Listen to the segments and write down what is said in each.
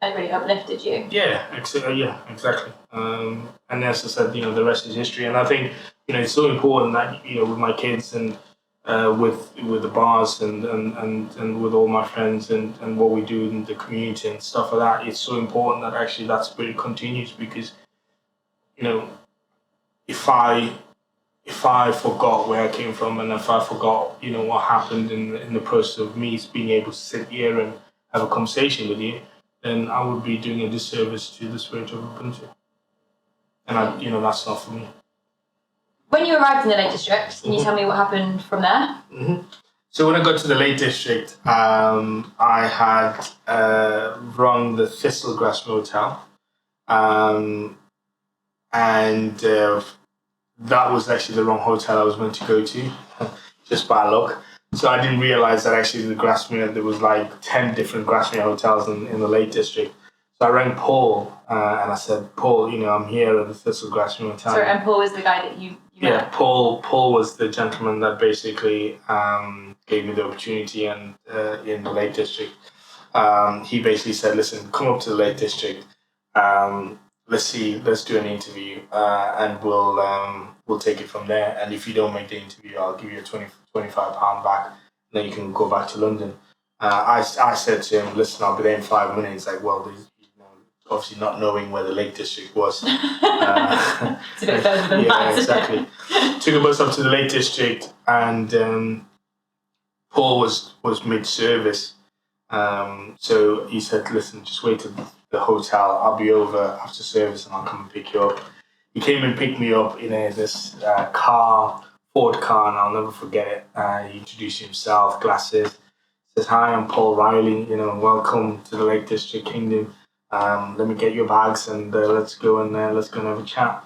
it really uplifted you. Yeah, exactly. And as I said, the rest is history. And I think, it's so important that, with my kids and with the bars and with all my friends and what we do in the community and stuff like that, it's so important that actually that spirit continues because, if I forgot where I came from and if I forgot, what happened in the process of me being able to sit here and have a conversation with you, then I would be doing a disservice to the spirit of Ubuntu. And that's not for me. When you arrived in the Lake District, can you tell me what happened from there? Mm-hmm. So when I got to the Lake District, I had run the Thistlegrass Hotel, and that was actually the wrong hotel I was meant to go to, just by luck. So I didn't realize that actually there was like 10 different Grassmere hotels in the Lake District. So I rang Paul and I said, Paul, I'm here at the Thistlegrass Hotel. Sorry, and Paul was the guy that you met? Yeah, Paul was the gentleman that basically gave me the opportunity and in the Lake District. He basically said, listen, come up to the Lake District. Let's do an interview and we'll take it from there. And if you don't make the interview, I'll give you a £25 back. And then you can go back to London. I said to him, listen, I'll be there in 5 minutes. Like, well, obviously not knowing where the Lake District was. It's a bit further than that. Yeah, exactly. Took a bus up to the Lake District and Paul was mid-service. So he said, listen, just wait at the hotel. I'll be over after service and I'll come and pick you up. He came and picked me up in this Ford car, and I'll never forget it. He introduced himself, glasses. Says, hi, I'm Paul Riley. Welcome to the Lake District Kingdom. Let me get your bags and let's go and have a chat.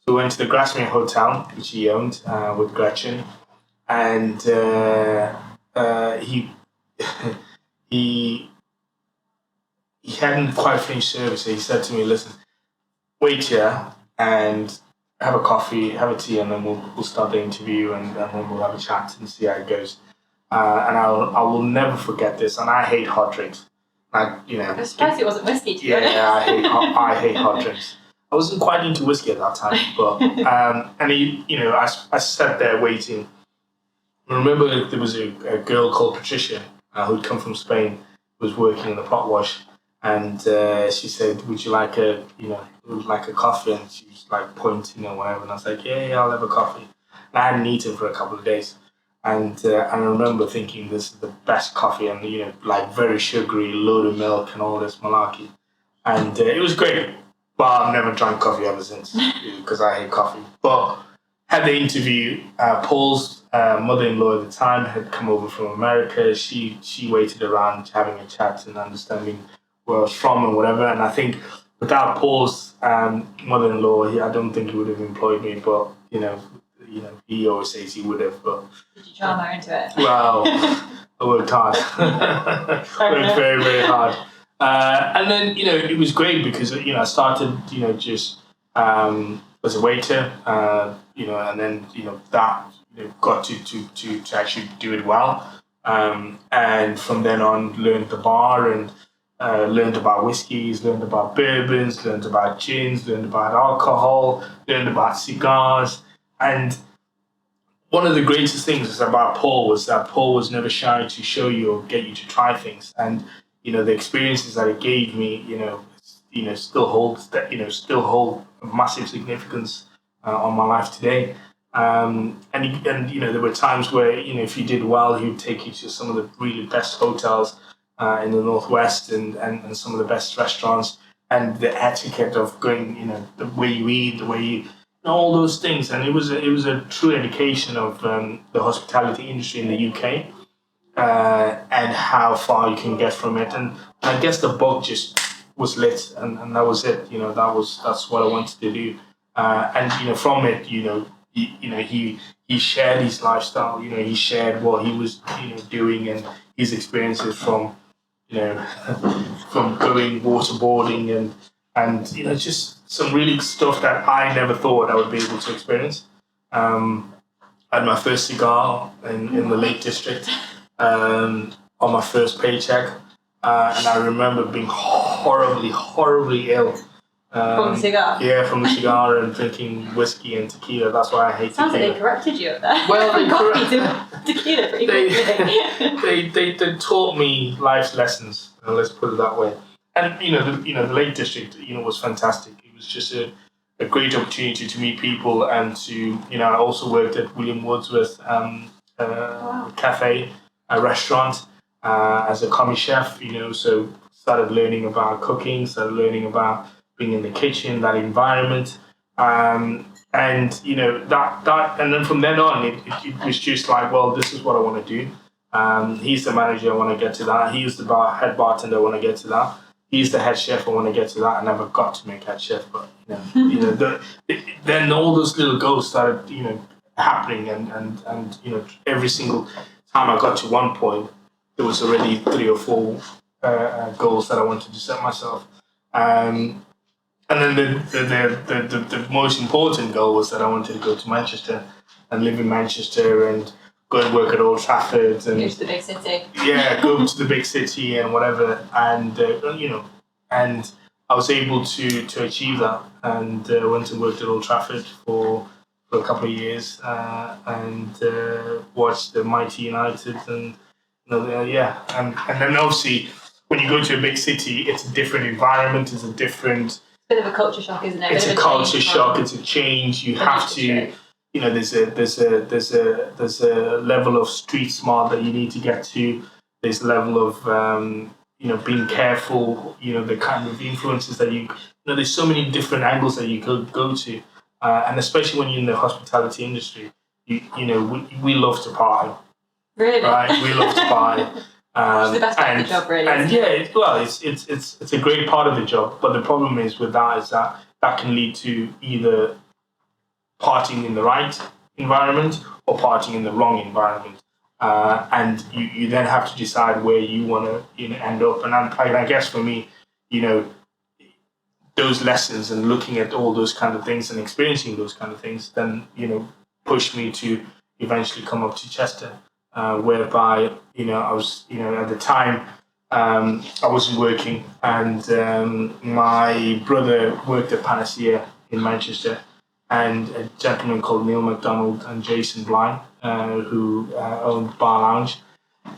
So we went to the Grassmere Hotel, which he owned with Gretchen, and he hadn't quite finished service. So he said to me, listen, wait here and have a coffee, have a tea, and then we'll start the interview and then we'll have a chat and see how it goes. And I will never forget this. And I hate hot drinks. I'm surprised it wasn't whiskey, to be honest. Yeah, I hate hot drinks. I wasn't quite into whiskey at that time, but I sat there waiting. I remember there was a girl called Patricia who'd come from Spain, who was working in the pot wash, and she said, "Would you like a coffee?" And she was like pointing or whatever, and I was like, "Yeah, I'll have a coffee." And I hadn't eaten for a couple of days. And I remember thinking this is the best coffee and, very sugary, load of milk and all this malarkey. And it was great. But I've never drank coffee ever since because I hate coffee. But had the interview. Paul's mother-in-law at the time had come over from America. She waited around having a chat and understanding where I was from and whatever. And I think without Paul's mother-in-law, I don't think he would have employed me. But, he always says he would have, but... Did you drama into it? Well, I worked hard. Worked very, very hard. And then, it was great because, I started, just as a waiter, and then, that got to actually do it well. And from then on, learned the bar and learned about whiskies, learned about bourbons, learned about gins, learned about alcohol, learned about cigars. And one of the greatest things about Paul was that Paul was never shy to show you or get you to try things. And, the experiences that it gave me, still hold a massive significance on my life today. And there were times where, if you did well, he would take you to some of the really best hotels in the Northwest and some of the best restaurants, and the etiquette of going, the way you eat, the way you... all those things, and it was a true education of the hospitality industry in the UK and how far you can get from it. And I guess the bug just was lit, and that was it. That's what I wanted to do. And from it, he shared his lifestyle. He shared what he was doing and his experiences from from going waterboarding and just some really stuff that I never thought I would be able to experience. I had my first cigar in the Lake District on my first paycheck, and I remember being horribly ill. From the cigar? Yeah, from the cigar and drinking whiskey and tequila. That's why I hate Sounds tequila. like they corrected you up there. Well, they got me to tequila pretty quickly. they taught me life lessons. Let's put it that way. And the Lake District, was fantastic. It was just a great opportunity to meet people and to, I also worked at William Wordsworth cafe, a restaurant, as a commis chef. So started learning about cooking, started learning about being in the kitchen, that environment, and that, and then from then on, it was just like, well, this is what I want to do. He's the manager, I want to get to that. He's the head bartender, I want to get to that. He's the head chef, I want to get to that. I never got to make head chef, but then all those little goals started, happening, and every single time I got to one point, there was already 3 or 4 goals that I wanted to set myself. And then the most important goal was that I wanted to go to Manchester and live in Manchester and go and work at Old Trafford and go to the big city. Yeah, go to the big city and whatever. And and I was able to achieve that, and went and worked at Old Trafford for a couple of years, and watched the mighty United, and and then obviously when you go to a big city, it's a different environment, it's a different. Bit of a culture shock, isn't it? It's a culture shock. It's a change. You have to, there's a level of street smart that you need to get to. There's a level of being careful. The kind of influences that there's so many different angles that you could go to, and especially when you're in the hospitality industry, we love to party. Really? Right, we love to party. It's the best part of the job, really. And it's a great part of the job. But the problem is with that is that can lead to either partying in the right environment or partying in the wrong environment, and you then have to decide where you want to end up. And I guess for me, those lessons and looking at all those kind of things and experiencing those kind of things, then pushed me to eventually come up to Chester. Whereby I was at the time I wasn't working, and my brother worked at Panacea in Manchester, and a gentleman called Neil MacDonald and Jason Blind, who owned Bar Lounge,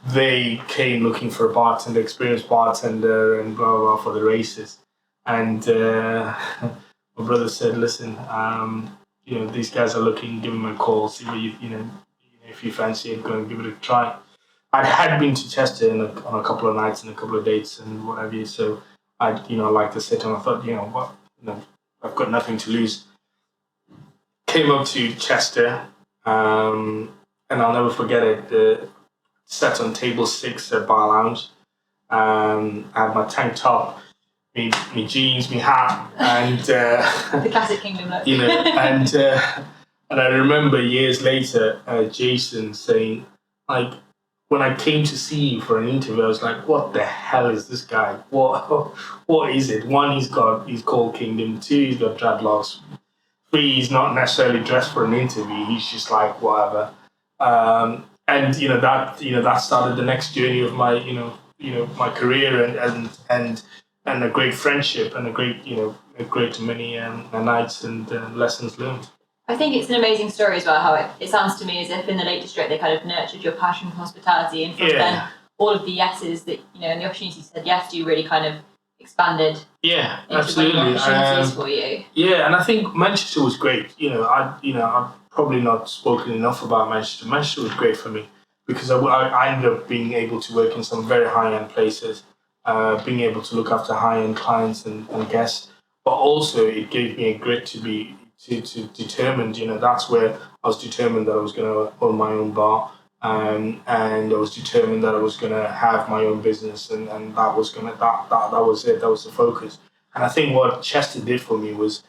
they came looking for a bartender, experienced bartender, and blah blah blah for the races. And my brother said, "Listen, these guys are looking. Give them a call. See what if you fancy it, go and give it a try." I had been to Chester on a couple of nights and a couple of dates and whatever, so I like to sit and I thought, I've got nothing to lose. Came up to Chester, and I'll never forget it. Sat on table 6 at Bar Lounge. I had my tank top, me jeans, me hat, and the classic Kingdom look. And I remember years later, Jason saying, like, when I came to see you for an interview, I was like, what the hell is this guy? What is it? 1, he's called Kingdom. 2, he's got dreadlocks. 3, he's not necessarily dressed for an interview. He's just like, whatever. And that started the next journey of my, my career and a great friendship and a great many nights and lessons learned. I think it's an amazing story as well, how it sounds to me as if in the Lake District they kind of nurtured your passion for hospitality, and from then all of the yeses that, and the opportunities you said yes to really kind of expanded into absolutely. opportunities for you. Yeah, and I think Manchester was great. I've probably not spoken enough about Manchester. Manchester was great for me because I ended up being able to work in some very high-end places, being able to look after high-end clients and guests, but also it gave me a grit to be determined. That's where I was determined that I was going to own my own bar, and I was determined that I was going to have my own business, and that was that was it. That was the focus. And I think what Chester did for me was,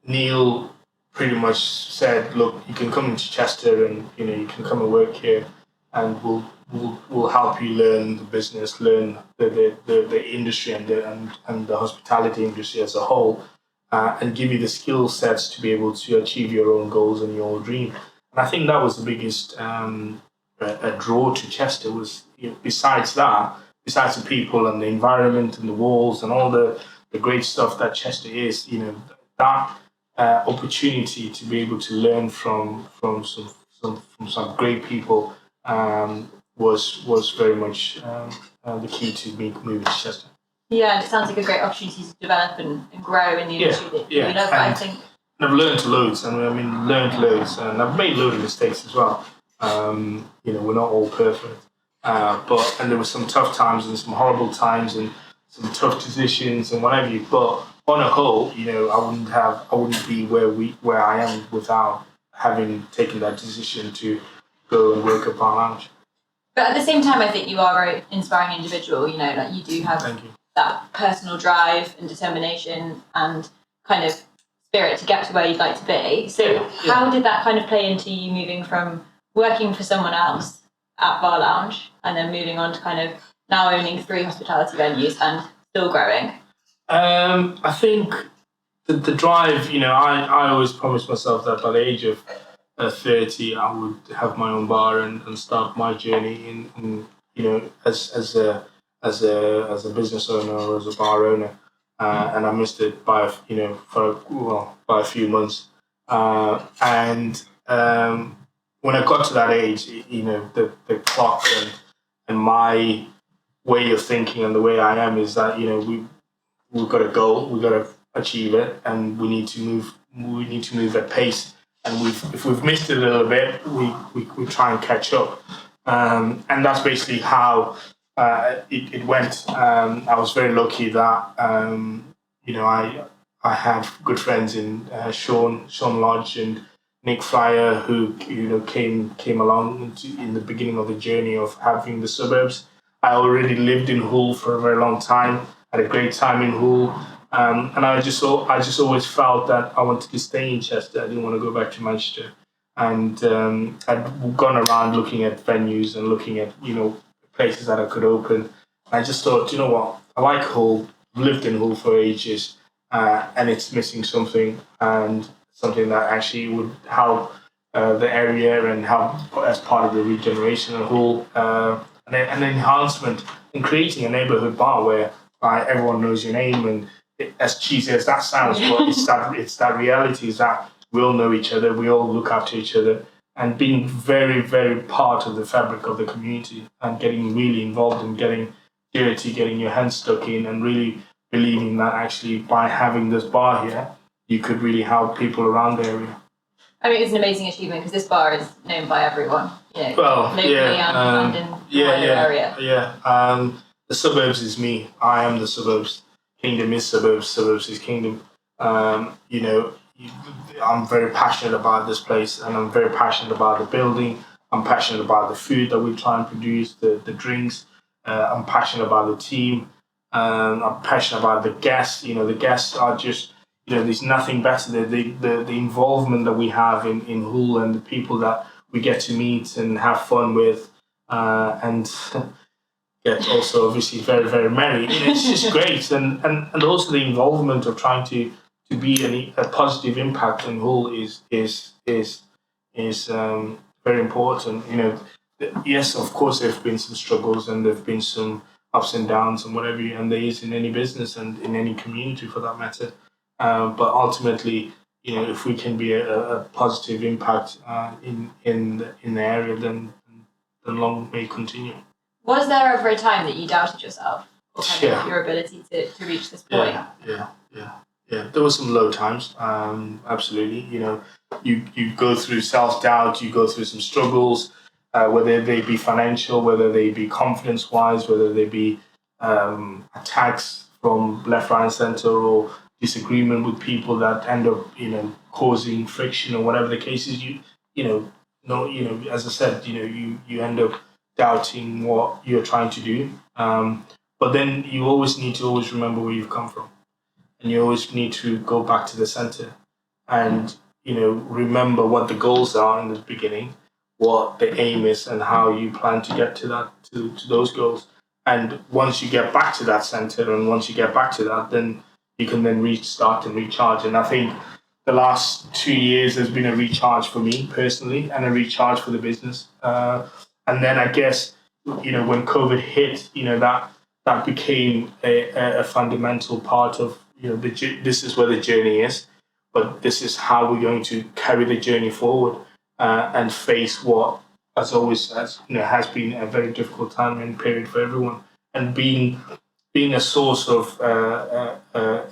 Neil pretty much said, look, you can come into Chester and you can come and work here, and we'll help you learn the business, learn the industry and the hospitality industry as a whole. And give you the skill sets to be able to achieve your own goals and your own dream. And I think that was the biggest a draw to Chester was, besides that, besides the people and the environment and the walls and all the great stuff that Chester is, that opportunity to be able to learn from some great people was very much the key to me moving to Chester. Yeah, and it sounds like a great opportunity to develop and grow in the industry that you love. I think. And I've learned loads, and and I've made loads of mistakes as well. We're not all perfect, but there were some tough times and some horrible times and some tough decisions and whatever. But on a whole, I wouldn't be where I am without having taken that decision to go and work at Bar Lounge. But at the same time, I think you are a very inspiring individual. Like you do have that personal drive and determination and kind of spirit to get to where you'd like to be. So how did that kind of play into you moving from working for someone else at Bar Lounge and then moving on to kind of now owning 3 hospitality venues and still growing? I think the drive, I always promised myself that by the age of 30, I would have my own bar and start my journey in as a business owner or as a bar owner. And I missed it by a few months. And when I got to that age, the clock and my way of thinking and the way I am is that we've got a goal, we've got to achieve it, and we need to move at pace. And if we've missed it a little bit, we try and catch up. And that's basically how it went. I was very lucky that I had good friends in Sean Lodge and Nick Fryer, who came along in the beginning of the journey of having the suburbs. I already lived in Hull for a very long time. Had a great time in Hull, and I just always felt that I wanted to stay in Chester. I didn't want to go back to Manchester, and I'd gone around looking at venues and looking at places that I could open. I just thought, you know what, I like Hull. I've lived in Hull for ages, and it's missing something, and something that actually would help the area and help as part of the regeneration of Hull, and an enhancement in creating a neighbourhood bar where everyone knows your name, and as cheesy as that sounds, but it's that reality is that we all know each other, we all look after each other, and being very, very part of the fabric of the community and getting really involved and getting dirty, getting your hands stuck in, and really believing that actually by having this bar here, you could really help people around the area. I mean, it's an amazing achievement because this bar is known by everyone, locally and in the wider area. Yeah. The suburbs is me. I am the suburbs. Kingdom is suburbs. Suburbs is kingdom. I'm very passionate about this place, and I'm very passionate about the building. I'm passionate about the food that we try and produce, the drinks. I'm passionate about the team. I'm passionate about the guests. The guests are just, there's nothing better than the involvement that we have in Hull and the people that we get to meet and have fun with, and get also obviously very, very merry. It's just great, and also the involvement of trying to be a positive impact in Hull is very important. Yes, of course, there have been some struggles and there have been some ups and downs and whatever, and there is in any business and in any community for that matter. But ultimately, if we can be a positive impact in the area, then long may continue. Was there ever a time that you doubted yourself or your ability to reach this point? Yeah. There were some low times. Absolutely. You go through self-doubt. You go through some struggles, whether they be financial, whether they be confidence-wise, whether they be attacks from left, right, and centre, or disagreement with people that end up, causing friction or whatever the case is. As I said, you end up doubting what you're trying to do. But then you always need to remember where you've come from. And you always need to go back to the center and, remember what the goals are in the beginning, what the aim is, and how you plan to get to those goals. And once you get back to that center and once you get back to that, then you can then restart and recharge. And I think the last 2 years has been a recharge for me personally and a recharge for the business. And then I guess, when COVID hit, that became a fundamental part of, this is where the journey is, but this is how we're going to carry the journey forward and face what, as always, has been a very difficult time and period for everyone. And being a source of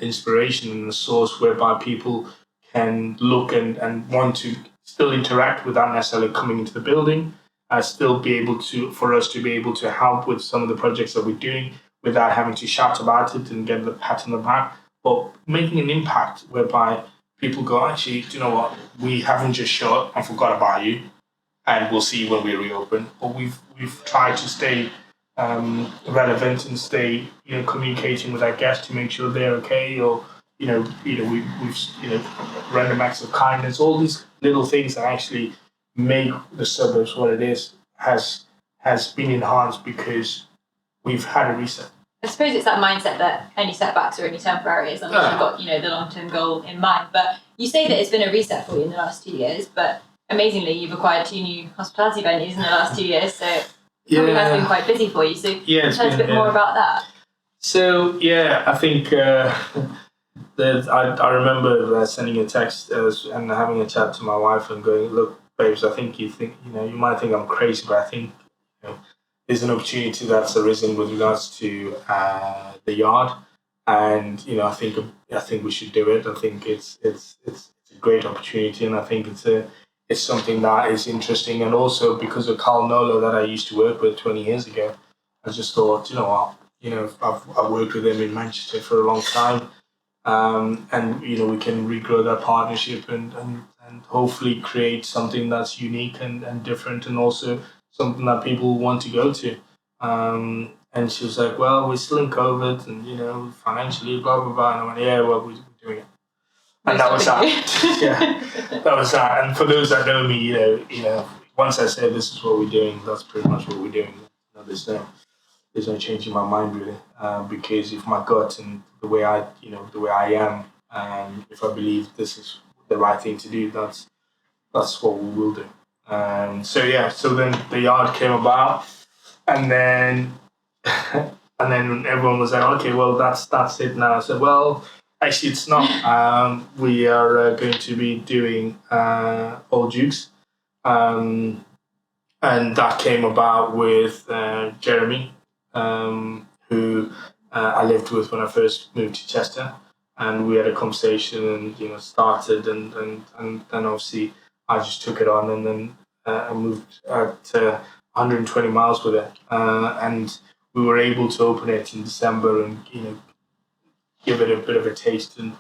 inspiration and a source whereby people can look and want to still interact without necessarily coming into the building, still be able to, for us to be able to help with some of the projects that we're doing without having to shout about it and get the pat on the back, but making an impact whereby people go, actually, do you know what? We haven't just shut and forgot about you, and we'll see you when we reopen. But we've tried to stay relevant and stay, communicating with our guests to make sure they're okay, or we've random acts of kindness, all these little things that actually make the suburbs what it is has been enhanced because we've had a reset. I suppose it's that mindset that any setbacks are only temporary as long as you've got, the long-term goal in mind. But you say that it's been a reset for you in the last 2 years, but amazingly, you've acquired 2 new hospitality venues in the last 2 years, so it probably has been quite busy for you. So tell us a bit more about that. So, I think I remember sending a text and having a chat to my wife and going, look, babes, I think you might think I'm crazy, but I think there's an opportunity that's arisen with regards to the yard, and I think we should do it. I think it's a great opportunity, and I think it's something that is interesting. And also because of Carl Nolo that I used to work with 20 years ago, I just thought, I've worked with him in Manchester for a long time, and we can regrow that partnership and hopefully create something that's unique and different, and also something that people want to go to. And she was like, well, we're still in COVID and, financially, blah, blah, blah. And I went, yeah, well, we're doing it. And that was that. That was that. And for those that know me, once I say this is what we're doing, that's pretty much what we're doing. There's no changing my mind, really. Because if my gut and the way I am, if I believe this is the right thing to do, that's what we will do. So then the yard came about, and then everyone was like, okay, well, that's it now. I said, well, actually, it's not. We are going to be doing Old Dukes, and that came about with Jeremy, who I lived with when I first moved to Chester, and we had a conversation and started, and then obviously I just took it on, and then I moved to 120 miles with it, and we were able to open it in December and give it a bit of a taste and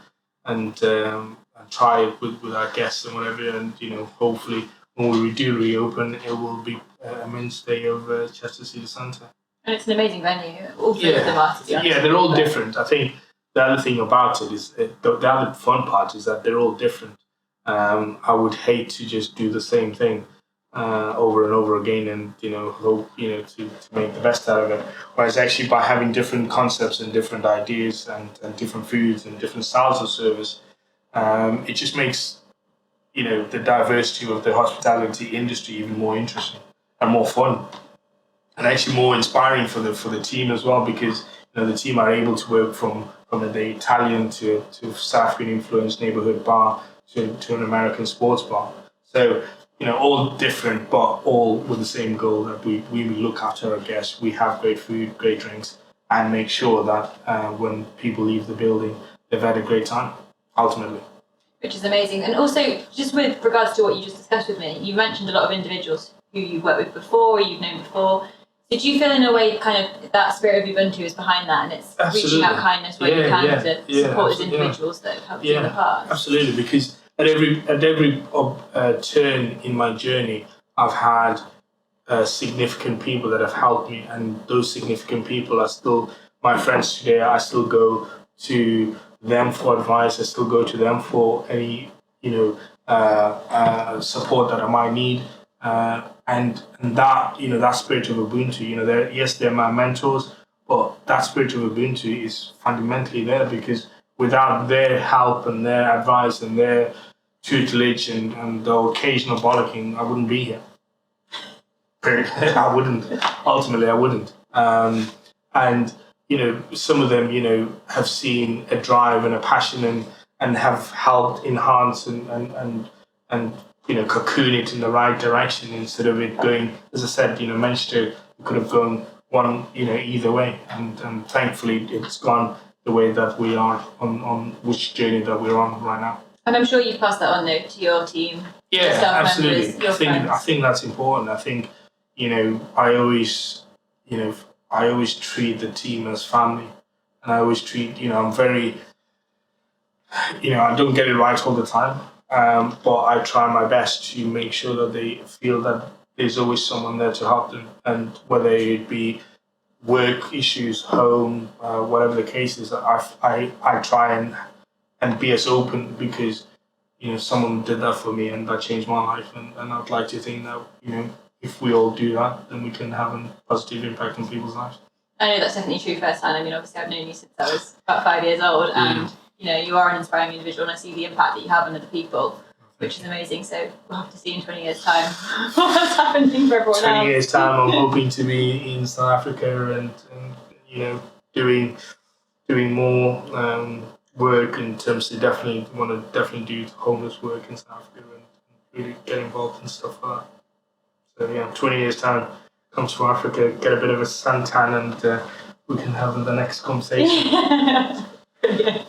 try it with our guests and whatever, and hopefully when we do reopen, it will be a mainstay of Chester City Centre. And it's an amazing venue. All three of them are. Yeah, they're all different. I think the other thing about it is the other fun part is that they're all different. I would hate to just do the same thing over and over again and hope to make the best out of it. Whereas actually by having different concepts and different ideas and different foods and different styles of service, it just makes the diversity of the hospitality industry even more interesting and more fun, and actually more inspiring for the team as well, because the team are able to work from the Italian to South African influenced neighborhood bar to an American sports bar. So all different, but all with the same goal that we look after our guests, we have great food, great drinks, and make sure that when people leave the building, they've had a great time, ultimately. Which is amazing. And also, just with regards to what you just discussed with me, you mentioned a lot of individuals who you've worked with before, or you've known before. Did you feel in a way kind of that spirit of Ubuntu is behind that, and it's reaching out kindness where you can to support those individuals that have helped you in the past? Absolutely, because at every turn in my journey, I've had significant people that have helped me, and those significant people are still my friends today. I still go to them for advice. I still go to them for any support that I might need, and that that spirit of Ubuntu. They're my mentors, but that spirit of Ubuntu is fundamentally there because without their help and their advice and their tutelage and the occasional bollocking, I wouldn't be here. I wouldn't. Ultimately, I wouldn't. And some of them, have seen a drive and a passion and have helped enhance and cocoon it in the right direction instead of it going, as I said, Manchester could have gone one, either way. And thankfully it's gone the way that we are on which journey that we're on right now. And I'm sure you've passed that on, though, to your team, yeah, your staff absolutely. members, your friends. I think that's important. I think, I always treat the team as family. And I always treat, I'm very, I don't get it right all the time. But I try my best to make sure that they feel that there's always someone there to help them. And whether it be work issues, home, whatever the case is, I try and be as open because, someone did that for me and that changed my life. And I'd like to think that, if we all do that, then we can have a positive impact on people's lives. I know that's definitely true firsthand. I mean, obviously I've known you since I was about 5 years old and, you are an inspiring individual and I see the impact that you have on other people, which is amazing. So we'll have to see in 20 years' time what's happening for everyone 20 else. years' time, I'm hoping to be in South Africa and doing more work in terms of definitely want to do homeless work in South Africa and really get involved in stuff like that. So 20 years' time, come to Africa, get a bit of a suntan and we can have the next conversation. Brilliant.